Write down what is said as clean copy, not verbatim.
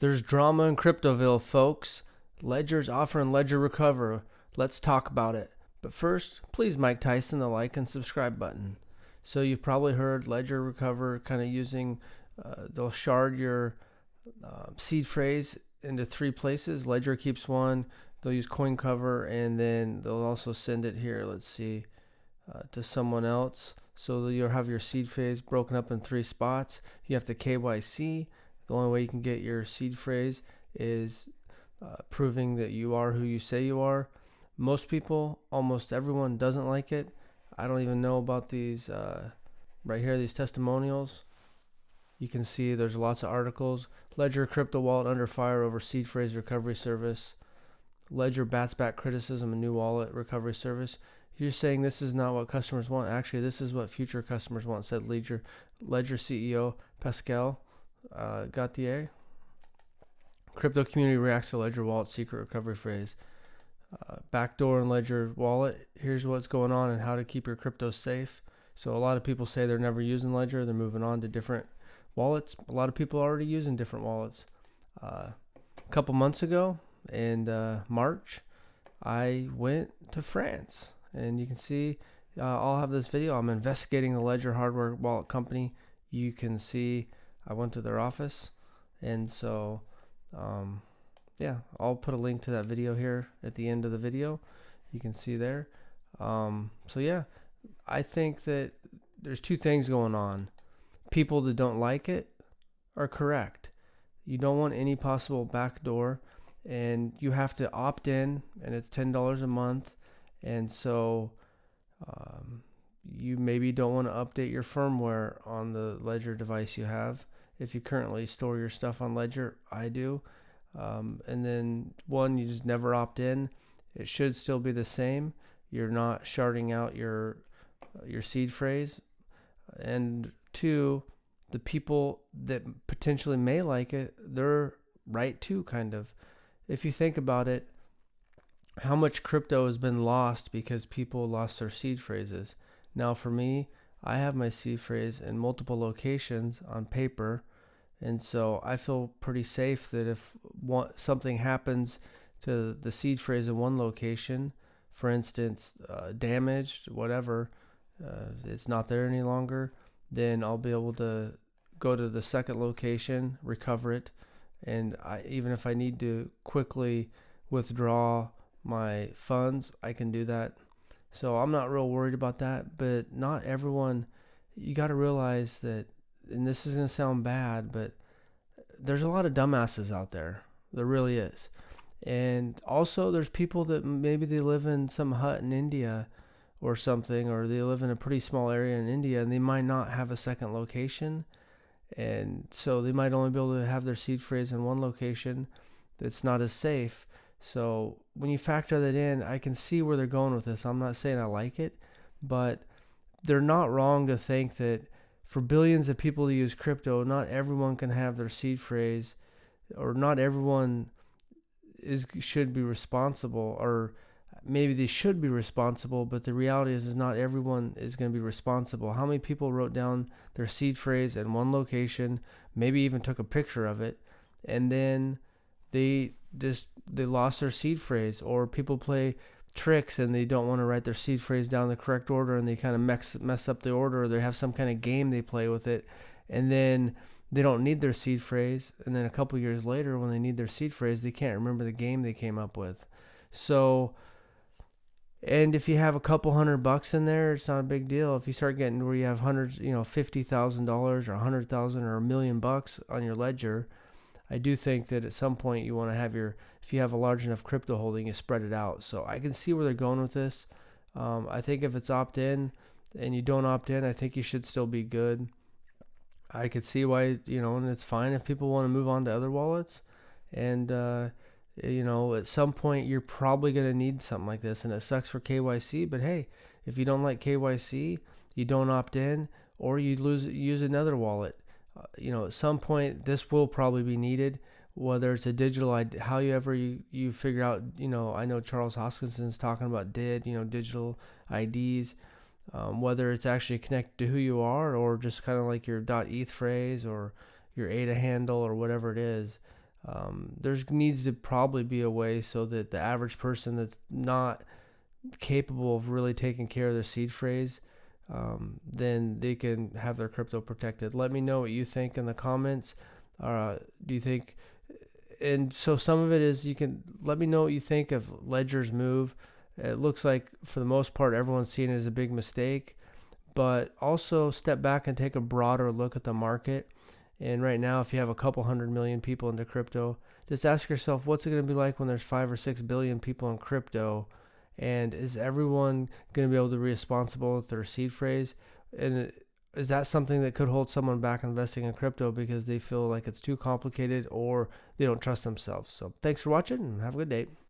There's drama in Cryptoville, folks. Ledger's offering Ledger Recover. Let's talk about it. But first, please Mike Tyson the like and subscribe button. So you've probably heard Ledger Recover kind of using, they'll shard your seed phrase into three places. Ledger keeps one. They'll use coin cover, and then they'll also send it here. Let's see, to someone else. So you'll have your seed phrase broken up in three spots. You have to KYC. The only way you can get your seed phrase is proving that you are who you say you are. Most people, almost everyone, doesn't like it. I don't even know about these right here, these testimonials. You can see there's lots of articles. Ledger crypto wallet under fire over seed phrase recovery service. Ledger bats back criticism of new wallet recovery service. You're saying this is not what customers want. Actually, this is what future customers want, said Ledger CEO Pascal Gauthier. Crypto community reacts to Ledger wallet secret recovery phrase. Backdoor in Ledger wallet. Here's what's going on and how to keep your crypto safe. So a lot of people say they're never using Ledger. They're moving on to different wallets. A lot of people are already using different wallets. A couple months ago in March, I went to France. And you can see, I'll have this video. I'm investigating the Ledger hardware wallet company. You can see I went to their office. And so, yeah, I'll put a link to that video here at the end of the video. You can see there. So, yeah, I think that there's two things going on. People that don't like it are correct. You don't want any possible backdoor. And you have to opt in, and it's $10 a month. And so you maybe don't want to update your firmware on the Ledger device you have. If you currently store your stuff on Ledger, I do. And then one, you just never opt in. It should still be the same. You're not sharding out your seed phrase. And two, the people that potentially may like it, they're right too, kind of. If you think about it, how much crypto has been lost because people lost their seed phrases. Now for me, I have my seed phrase in multiple locations on paper, and so I feel pretty safe that if something happens to the seed phrase in one location, for instance, damaged, whatever, it's not there any longer, then I'll be able to go to the second location, recover it, and even if I need to quickly withdraw my funds, I can do that. So I'm not real worried about that, but not everyone, you got to realize that, and this is going to sound bad, but there's a lot of dumbasses out there. There really is. And also there's people that maybe they live in some hut in India or something, or they live in a pretty small area in India, and they might not have a second location. And so they might only be able to have their seed phrase in one location that's not as safe. So when you factor that in, I can see where they're going with this. I'm not saying I like it, but they're not wrong to think that for billions of people to use crypto, not everyone can have their seed phrase, or not everyone should be responsible, or maybe they should be responsible, but the reality is not everyone is going to be responsible. How many people wrote down their seed phrase in one location, maybe even took a picture of it, and then they lost their seed phrase? Or people play tricks and they don't want to write their seed phrase down in the correct order, and they kind of mess up the order, or they have some kind of game they play with it, and then they don't need their seed phrase, and then a couple years later when they need their seed phrase, they can't remember the game they came up with. So, and if you have a couple $100 in there, it's not a big deal. If you start getting where you have hundreds, $50,000 or $100,000 or $1 million on your ledger, I do think that at some point you want to have if you have a large enough crypto holding, you spread it out. So I can see where they're going with this. I think if it's opt-in and you don't opt in, I think you should still be good. I could see why, and it's fine if people want to move on to other wallets. And, at some point you're probably going to need something like this, and it sucks for KYC. But hey, if you don't like KYC, you don't opt in, or you use another wallet. At some point this will probably be needed, whether it's a digital ID, however you figure out, I know Charles Hoskinson's talking about digital IDs, whether it's actually connected to who you are, or just kind of like your .eth phrase or your ADA handle or whatever it is. There needs to probably be a way so that the average person that's not capable of really taking care of their seed phrase, then they can have their crypto protected. Let me know what you think in the comments. Do you think? And so some of it is, you can let me know what you think of Ledger's move. It looks like for the most part everyone's seeing it as a big mistake, but also step back and take a broader look at the market. And right now, if you have a couple 100 million people into crypto, just ask yourself, what's it going to be like when there's 5 or 6 billion people in crypto? And is everyone going to be able to be responsible with their seed phrase? And is that something that could hold someone back investing in crypto because they feel like it's too complicated or they don't trust themselves? So thanks for watching and have a good day.